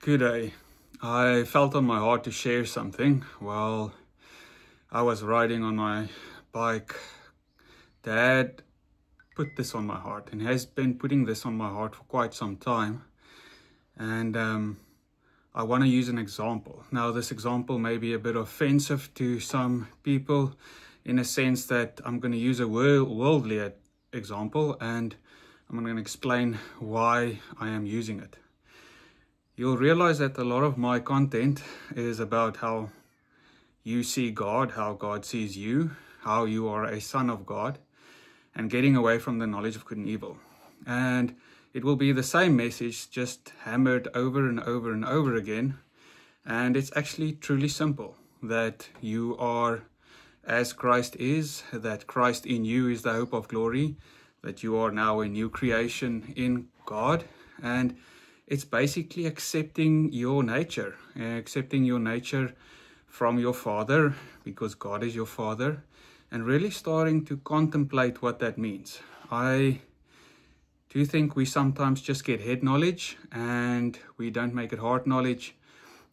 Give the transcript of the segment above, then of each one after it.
Good day. I felt on my heart to share something while I was riding on my bike. Dad put this on my heart and has been putting this on my heart for quite some time. And I want to use an example. Now, this example may be a bit offensive to some people in a sense that I'm going to use a worldly example, and I'm going to explain why I am using it. You'll realize that a lot of my content is about how you see God, how God sees you, how you are a son of God, and getting away from the knowledge of good and evil. And it will be the same message, just hammered over and over and over again. And it's actually truly simple, that you are as Christ is, that Christ in you is the hope of glory, that you are now a new creation in God. And it's basically accepting your nature from your Father, because God is your Father, and really starting to contemplate what that means. I do think we sometimes just get head knowledge and we don't make it heart knowledge,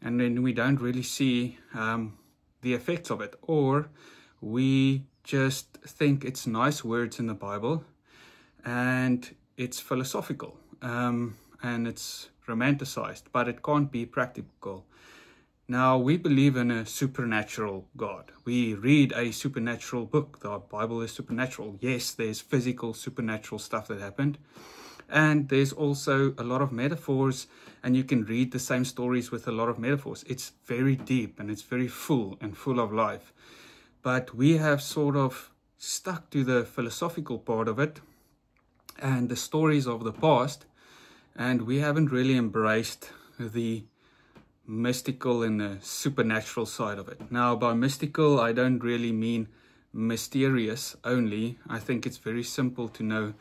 and then we don't really see the effects of it, or we just think it's nice words in the Bible and it's philosophical. And it's romanticized, but it can't be practical. Now, we believe in a supernatural God. We read a supernatural book. The Bible is supernatural. Yes, there's physical, supernatural stuff that happened. And there's also a lot of metaphors, and you can read the same stories with a lot of metaphors. It's very deep and it's very full of life. But we have sort of stuck to the philosophical part of it and the stories of the past, and we haven't really embraced the mystical and the supernatural side of it. Now, by mystical, I don't really mean mysterious only. I think it's very simple to know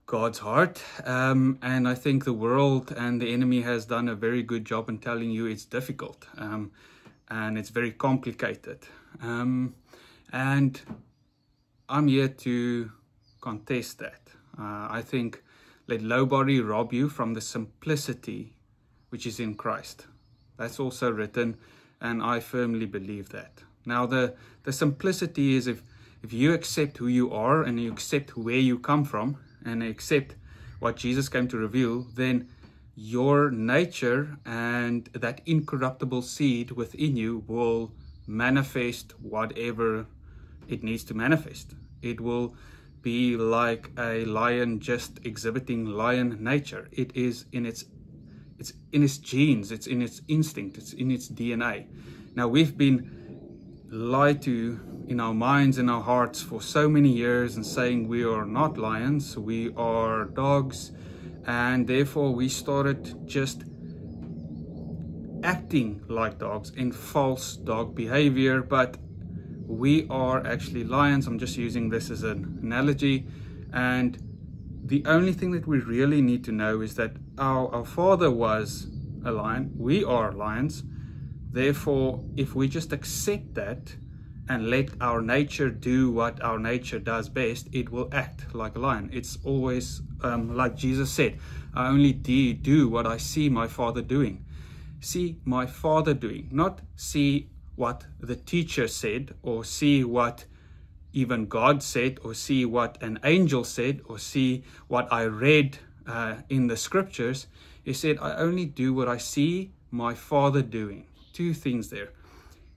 God's heart. And I think the world and the enemy has done a very good job in telling you it's difficult. And it's very complicated. And I'm here to contest that. I think, let nobody rob you from the simplicity which is in Christ. That's also written, and I firmly believe that. Now, the simplicity is if you accept who you are and you accept where you come from and accept what Jesus came to reveal, then your nature and that incorruptible seed within you will manifest whatever it needs to manifest. It will be like a lion just exhibiting lion nature. It is in its genes, it's in its instinct, it's in its DNA. Now, we've been lied to in our minds and our hearts for so many years and saying we are not lions, we are dogs, and therefore we started just acting like dogs in false dog behavior, but we are actually lions. I'm just using this as an analogy. And the only thing that we really need to know is that our father was a lion. We are lions. Therefore, if we just accept that and let our nature do what our nature does best, it will act like a lion. It's always like Jesus said, I only do what I see my Father doing. See my Father doing, not see what the teacher said, or see what even God said, or see what an angel said, or see what I read in the scriptures. He said, I only do what I see my Father doing. Two things there.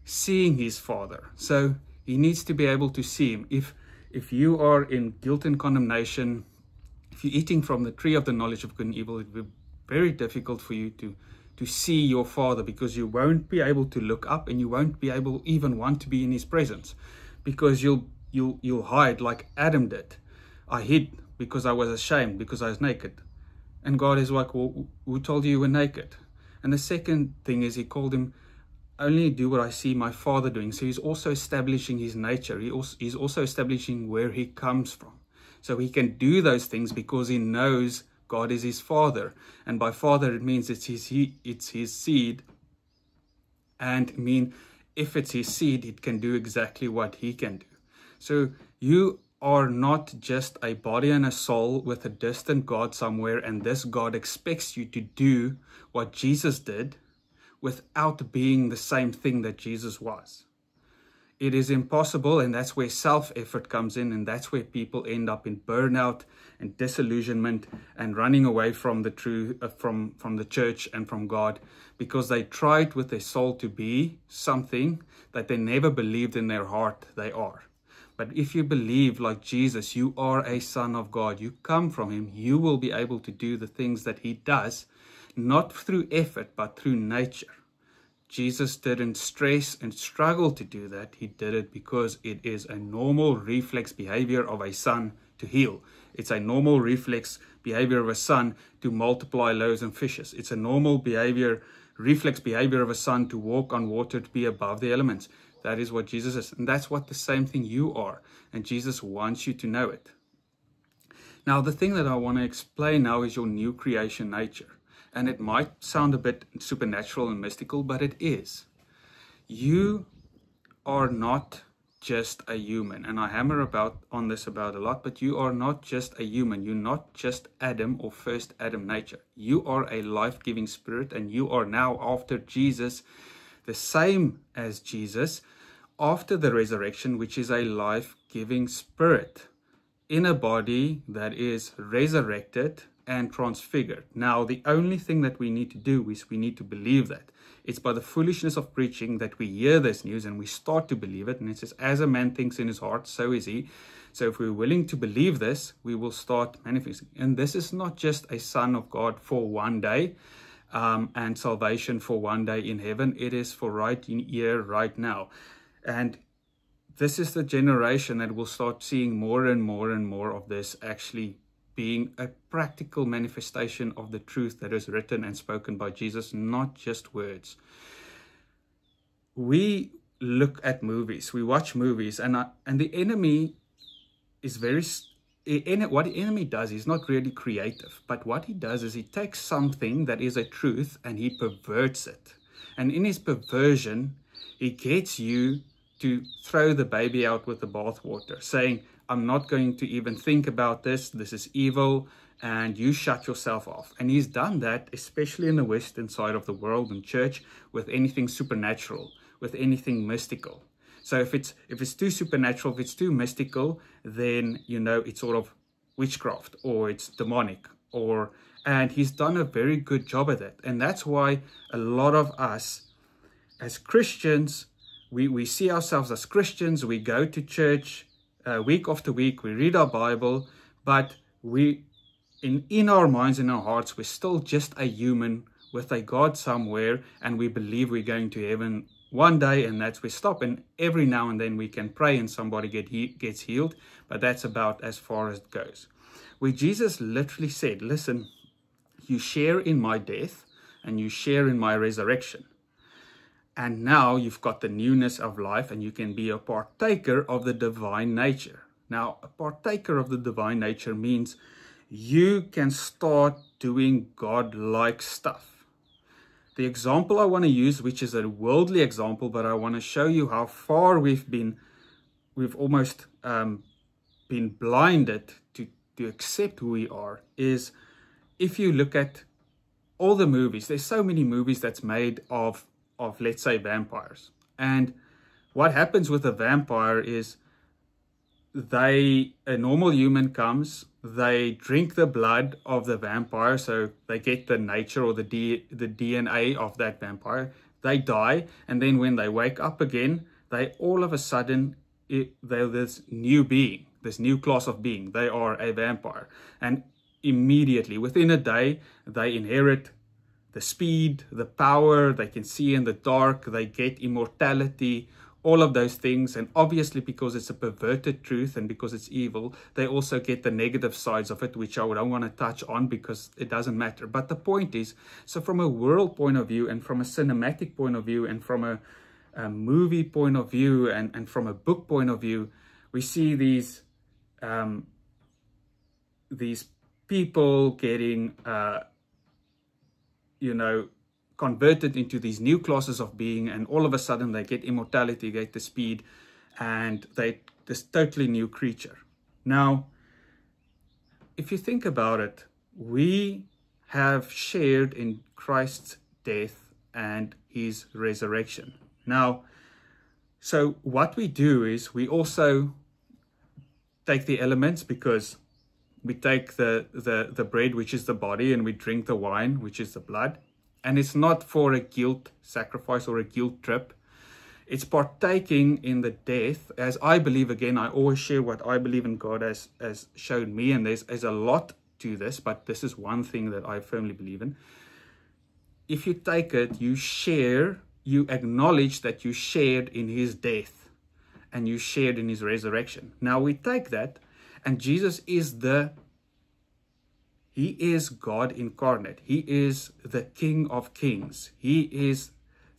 Seeing his Father. So he needs to be able to see him. If you are in guilt and condemnation, if you're eating from the tree of the knowledge of good and evil, it will be very difficult for you to see your Father, because you won't be able to look up, and you won't be able even want to be in his presence, because you'll hide like Adam did. I hid because I was ashamed, because I was naked. And God is like, well, who told you were naked? And the second thing is, he called him, only do what I see my Father doing. So he's also establishing his nature. He's also establishing where he comes from. So he can do those things because he knows God is his Father, and by Father it means it's his seed, and if it's his seed, it can do exactly what he can do. So you are not just a body and a soul with a distant God somewhere, and this God expects you to do what Jesus did without being the same thing that Jesus was. It is impossible, and that's where self-effort comes in, and that's where people end up in burnout and disillusionment and running away from the truth, from the church and from God, because they tried with their soul to be something that they never believed in their heart they are. But if you believe like Jesus, you are a son of God, you come from him, you will be able to do the things that he does, not through effort, but through nature. Jesus didn't stress and struggle to do that. He did it because it is a normal reflex behavior of a son to heal. It's a normal reflex behavior of a son to multiply loaves and fishes. It's a normal reflex behavior of a son to walk on water, to be above the elements. That is what Jesus is. And that's what the same thing you are. And Jesus wants you to know it. Now, the thing that I want to explain now is your new creation nature. And it might sound a bit supernatural and mystical, but it is. You are not just a human. And I hammer on this about a lot, but you are not just a human. You're not just Adam or first Adam nature. You are a life-giving spirit, and you are now, after Jesus, the same as Jesus, after the resurrection, which is a life-giving spirit in a body that is resurrected and transfigured. Now, the only thing that we need to do is we need to believe that. It's by the foolishness of preaching that we hear this news and we start to believe it. And it says, as a man thinks in his heart, so is he. So if we're willing to believe this, we will start manifesting. And this is not just a son of God for one day and salvation for one day in heaven. It is for right in here, right now. And this is the generation that will start seeing more and more and more of this actually being a practical manifestation of the truth that is written and spoken by Jesus, not just words. We look at movies, we watch movies, and the enemy is what the enemy does is not really creative, but what he does is he takes something that is a truth and he perverts it. And in his perversion, he gets you to throw the baby out with the bathwater, saying, I'm not going to even think about this. This is evil, and you shut yourself off. And he's done that, especially in the Western side of the world and church, with anything supernatural, with anything mystical. So if it's too supernatural, if it's too mystical, then it's sort of witchcraft or it's demonic, and he's done a very good job at that. And that's why a lot of us as Christians, we see ourselves as Christians, we go to church week after week, we read our Bible, but in our minds, in our hearts, we're still just a human with a God somewhere, and we believe we're going to heaven one day, and that's where we stop. And every now and then we can pray and somebody gets healed, but that's about as far as it goes. Where Jesus literally said, listen, you share in my death and you share in my resurrection. And now you've got the newness of life, and you can be a partaker of the divine nature. Now, a partaker of the divine nature means you can start doing God-like stuff. The example I want to use, which is a worldly example, but I want to show you how far we've almost been blinded to accept who we are, is if you look at all the movies. There's so many movies that's made of let's say vampires, and what happens with a vampire is a normal human comes, they drink the blood of the vampire, so they get the nature or the DNA of that vampire, they die, and then when they wake up again, they all of a sudden they're this new being, this new class of being. They are a vampire, and immediately within a day they inherit the speed, the power, they can see in the dark, they get immortality, all of those things. And obviously because it's a perverted truth and because it's evil, they also get the negative sides of it, which I don't want to touch on because it doesn't matter. But the point is, so from a world point of view and from a cinematic point of view and from a movie point of view and from a book point of view, we see these people getting converted into these new classes of being, and all of a sudden they get immortality, get the speed, and they this totally new creature. Now, if you think about it, we have shared in Christ's death and his resurrection. Now, so what we do is we also take the elements, because we take the bread, which is the body, and we drink the wine, which is the blood. And it's not for a guilt sacrifice or a guilt trip. It's partaking in the death, as I believe. Again, I always share what I believe in God has shown me, and there's a lot to this, but this is one thing that I firmly believe in. If you take it, you share, you acknowledge that you shared in his death and you shared in his resurrection. Now we take that, and Jesus is he is God incarnate. He is the King of Kings. He is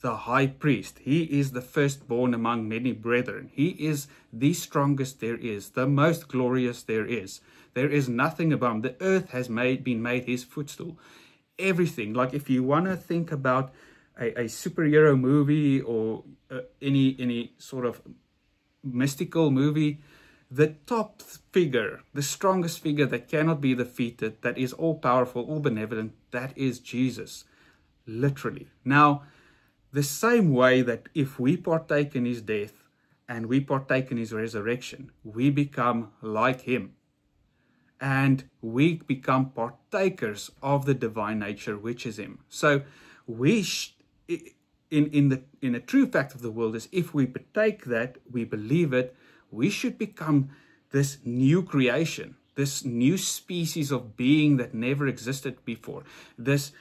the high priest. He is the firstborn among many brethren. He is the strongest there is, the most glorious there is. There is nothing above him. The earth has been made his footstool. Everything, like if you want to think about a superhero movie or any sort of mystical movie, the top figure, the strongest figure that cannot be defeated, that is all powerful, all benevolent, that is Jesus, literally. Now, the same way that if we partake in his death and we partake in his resurrection, we become like him. And we become partakers of the divine nature, which is him. So we, in a true fact of the world, is if we partake that, we believe it, we should become this new creation, this new species of being that never existed before. This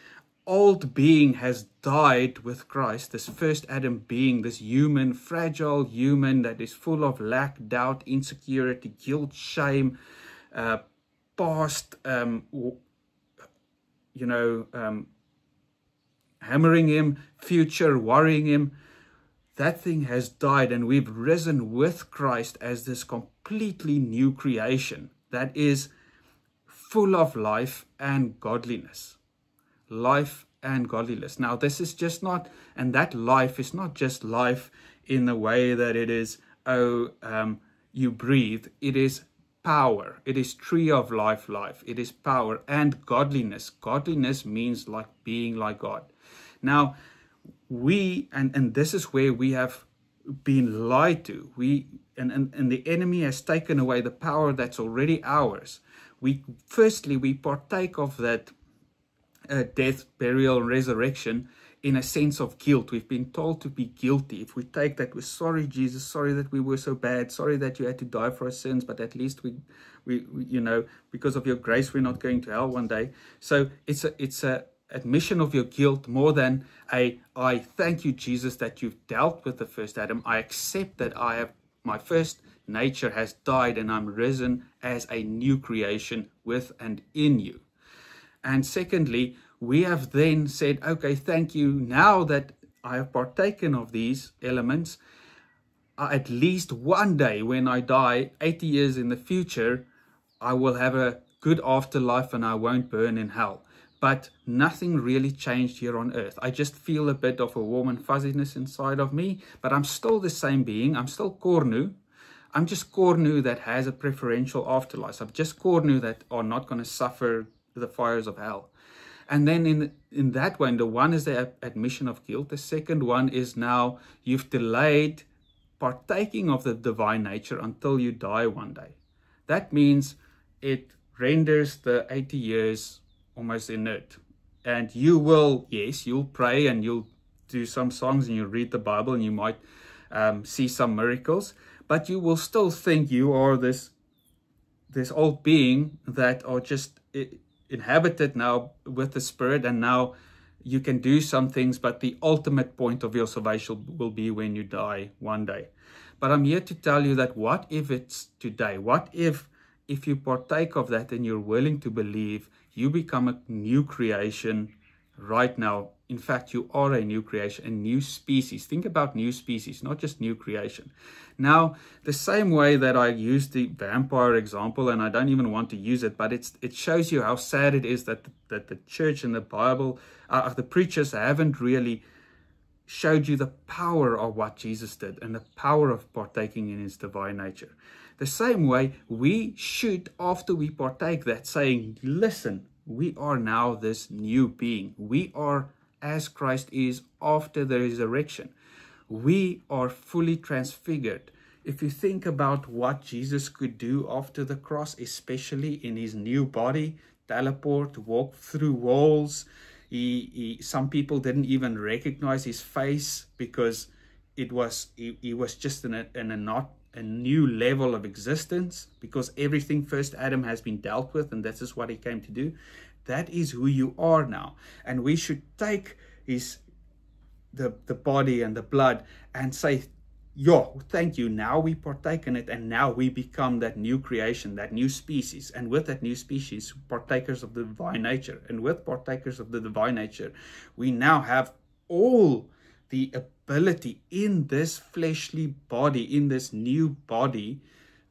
old being has died with Christ, this first Adam being, this human, fragile human that is full of lack, doubt, insecurity, guilt, shame, past, hammering him, future, worrying him. That thing has died, and we've risen with Christ as this completely new creation that is full of life and godliness. Life and godliness. Now, this is just not, and that life is not just life in the way that it is, you breathe. It is power. It is tree of life. It is power and godliness. Godliness means like being like God. Now, we, and this is where we have been lied to. And the enemy has taken away the power that's already ours. Firstly, we partake of that death, burial, and resurrection in a sense of guilt. We've been told to be guilty. If we take that, we're sorry, Jesus, sorry that we were so bad, sorry that you had to die for our sins, but at least we because of your grace, we're not going to hell one day. So it's a admission of your guilt more than I thank you, Jesus, that you've dealt with the first Adam. I accept that my first nature has died and I'm risen as a new creation with and in you. And secondly, we have then said, okay, thank you. Now that I have partaken of these elements, at least one day when I die, 80 years in the future, I will have a good afterlife and I won't burn in hell. But nothing really changed here on earth. I just feel a bit of a warm and fuzziness inside of me, but I'm still the same being. I'm still Cornu. I'm just Cornu that has a preferential afterlife. I'm just Cornu that are not going to suffer the fires of hell. And then in that one, the one is the admission of guilt. The second one is now you've delayed partaking of the divine nature until you die one day. That means it renders the 80 years almost inert. And you will, yes, you'll pray and you'll do some songs and you'll read the Bible and you might see some miracles, but you will still think you are this old being that are just inhabited now with the Spirit, and now you can do some things, but the ultimate point of your salvation will be when you die one day. But I'm here to tell you that what if it's today? What if you partake of that and you're willing to believe, you become a new creation right now. In fact, you are a new creation, a new species. Think about new species, not just new creation. Now, the same way that I used the vampire example, and I don't even want to use it, but it shows you how sad it is that the church and the Bible, the preachers haven't really showed you the power of what Jesus did and the power of partaking in his divine nature. The same way we should, after we partake that, saying, listen, we are now this new being. We are as Christ is after the resurrection. We are fully transfigured. If you think about what Jesus could do after the cross, especially in his new body, teleport, walk through walls. Some people didn't even recognize his face because he was just in a new level of existence, because everything first Adam has been dealt with, and this is what he came to do. That is who you are now. And we should take the body and the blood and say, thank you. Now we partake in it, and now we become that new creation, that new species. And with that new species, partakers of the divine nature. And with partakers of the divine nature, we now have all the ability in this fleshly body, in this new body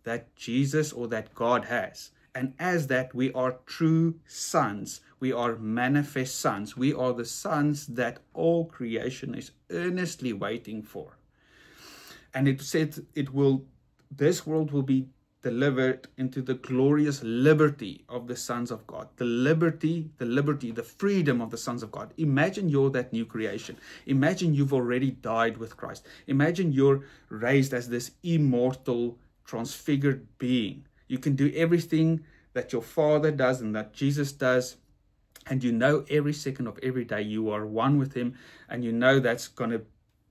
that Jesus or that God has. And as that, we are true sons. We are manifest sons. We are the sons that all creation is earnestly waiting for. And it said this world will be delivered into the glorious liberty of the sons of God. The liberty, the freedom of the sons of God. Imagine you're that new creation. Imagine you've already died with Christ. Imagine you're raised as this immortal, transfigured being. You can do everything that your Father does and that Jesus does. And you know every second of every day you are one with him. And you know that's going to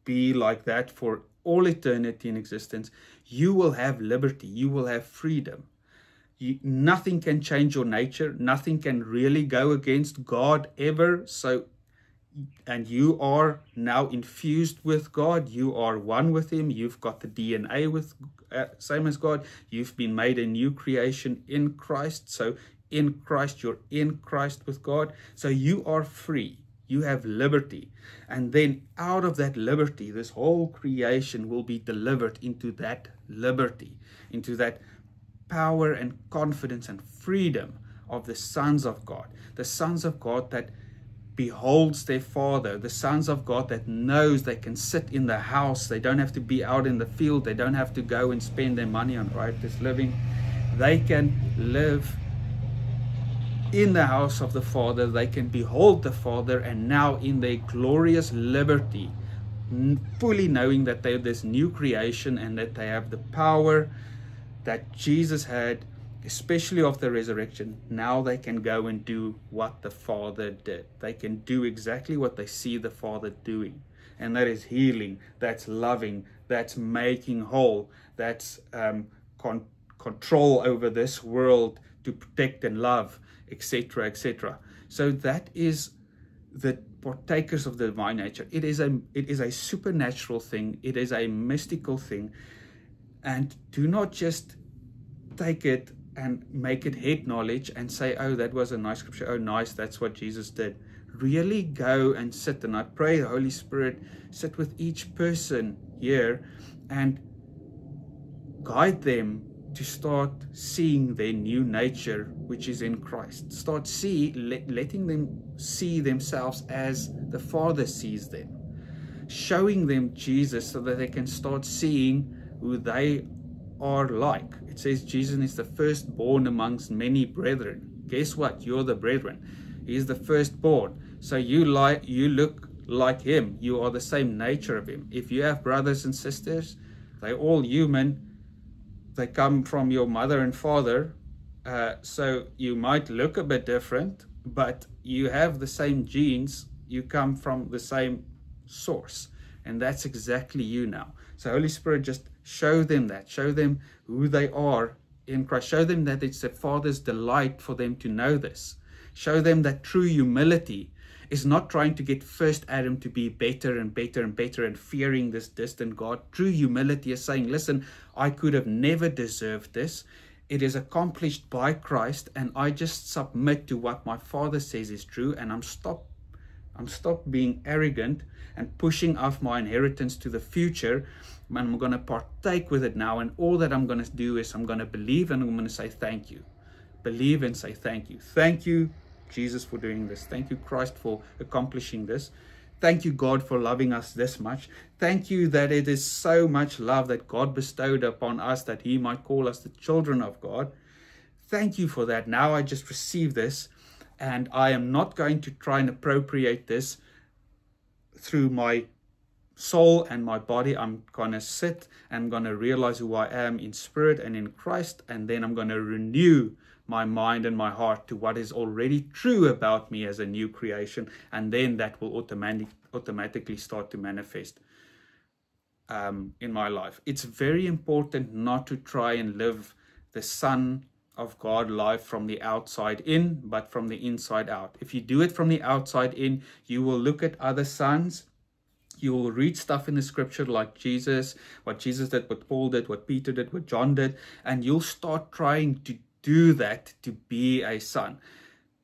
be like that for all eternity in existence. You will have liberty. You will have freedom. Nothing can change your nature. Nothing can really go against God ever. And you are now infused with God. You are one with him. You've got the DNA with same as God. You've been made a new creation in Christ. So in Christ, you're in Christ with God. So you are free. You have liberty. And then out of that liberty, this whole creation will be delivered into that liberty, into that power and confidence and freedom of the sons of God. The sons of God that beholds their Father. The sons of God that knows they can sit in the house. They don't have to be out in the field. They don't have to go and spend their money on riotous living. They can live in the house of the Father. They can behold the Father, and now in their glorious liberty, fully knowing that they're this new creation and that they have the power that Jesus had, especially after the resurrection. Now they can go and do what the Father did. They can do exactly what they see the Father doing. And that is healing, that's loving, that's making whole, that's control over this world to protect and love, etc., etc. So that is the partakers of the divine nature. It is a supernatural thing. It is a mystical thing. And do not just take it and make it head knowledge and say, oh, that was a nice scripture. Oh, nice, that's what Jesus did. Really go and sit. And I pray the Holy Spirit sit with each person here and guide them to start seeing their new nature, which is in Christ. Start letting them see themselves as the Father sees them. Showing them Jesus so that they can start seeing who they are like. It says Jesus is the firstborn amongst many brethren. Guess what? You're the brethren. He is the firstborn. So you look like him. You are the same nature of him. If you have brothers and sisters, they're all human. They come from your mother and father, so you might look a bit different, but you have the same genes. You come from the same source, and that's exactly you now. So Holy Spirit, just show them that. Show them who they are in Christ. Show them that it's the Father's delight for them to know this. Show them that true humility is not trying to get first Adam to be better and better and better and fearing this distant God. True humility is saying, listen, I could have never deserved this. It is accomplished by Christ, and I just submit to what my Father says is true, and I'm stop being arrogant and pushing off my inheritance to the future. I'm going to partake with it now, and all that I'm going to do is I'm going to believe, and I'm going to say thank you. Believe and say thank you. Thank you, Jesus, for doing this. Thank you, Christ, for accomplishing this. Thank you, God, for loving us this much. Thank you that it is so much love that God bestowed upon us that he might call us the children of God. Thank you for that. Now I just receive this, and I am not going to try and appropriate this through my soul and my body. I'm going to sit and I'm going to realize who I am in spirit and in Christ, and then I'm going to renew my mind and my heart to what is already true about me as a new creation, and then that will automatically start to manifest in my life. It's very important not to try and live the Son of God life from the outside in, but from the inside out. If you do it from the outside in, you will look at other sons. You will read stuff in the scripture like Jesus, what Jesus did, what Paul did, what Peter did, what John did, and you'll start trying to do that to be a son.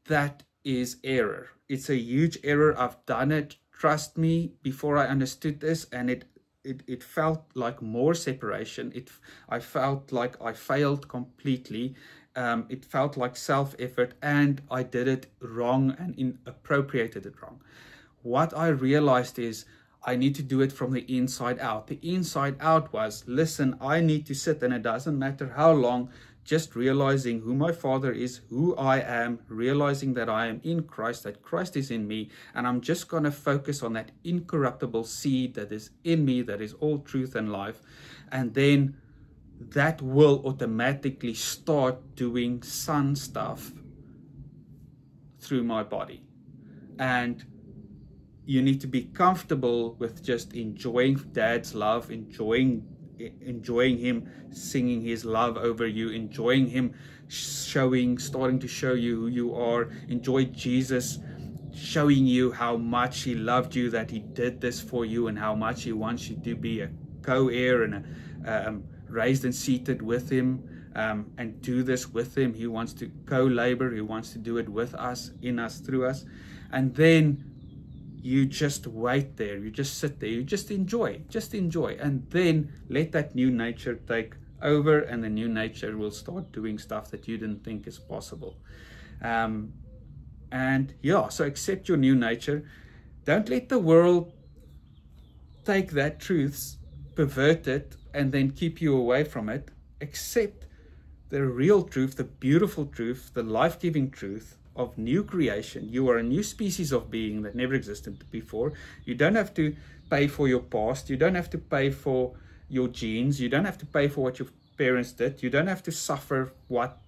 That is error. It's a huge error. I've done it. Trust me, before I understood this, and it felt like more separation. I felt like I failed completely. It felt like self-effort, and I did it wrong and inappropriated it wrong. What I realized is I need to do it from the inside out. The inside out was, listen, I need to sit, and it doesn't matter how long, just realizing who my Father is, who I am, realizing that I am in Christ, that Christ is in me, and I'm just going to focus on that incorruptible seed that is in me, that is all truth and life. And then that will automatically start doing son stuff through my body. And you need to be comfortable with just enjoying Dad's love, enjoying him singing his love over you, enjoying him starting to show you who you are. Enjoy Jesus showing you how much he loved you, that he did this for you, and how much he wants you to be a co-heir and raised and seated with him, and do this with him. He wants to co-labor. He wants to do it with us, in us, through us. And then you just wait there, you just sit there, you just enjoy, and then let that new nature take over, and the new nature will start doing stuff that you didn't think is possible. And yeah, so accept your new nature. Don't let the world take that truth, pervert it, and then keep you away from it. Accept the real truth, the beautiful truth, the life-giving truth of new creation. You are a new species of being that never existed before. You don't have to pay for your past. You don't have to pay for your genes. You don't have to pay for what your parents did. You don't have to suffer what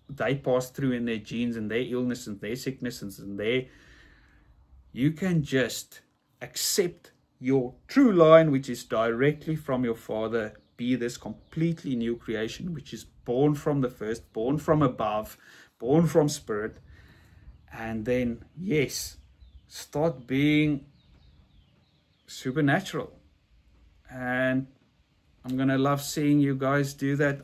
they passed through in their genes and their illness and their sicknesses and their... You can just accept your true line, which is directly from your Father. Be this completely new creation, which is born from the first, born from above, born from spirit. And then, yes, start being supernatural. And I'm gonna love seeing you guys do that.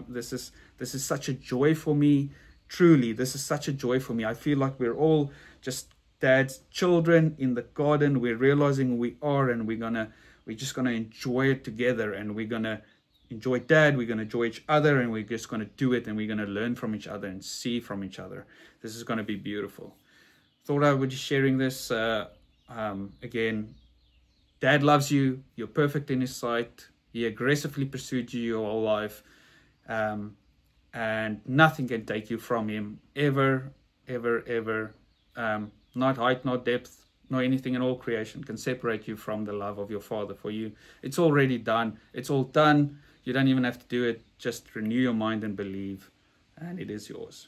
This is such a joy for me. Truly, this is such a joy for me. I feel like we're all just Dad's children in the garden. We're realizing we are, and we're just gonna enjoy it together. And we're gonna enjoy Dad, we're going to enjoy each other, and we're just going to do it, and we're going to learn from each other and see from each other. This is going to be beautiful. Thought I would be sharing this. Again, Dad loves you. You're perfect in his sight. He aggressively pursued you your whole life, and nothing can take you from him ever, ever, ever. Not height, not depth, nor anything in all creation can separate you from the love of your Father for you. It's already done. It's all done. You don't even have to do it. Just renew your mind and believe, and it is yours.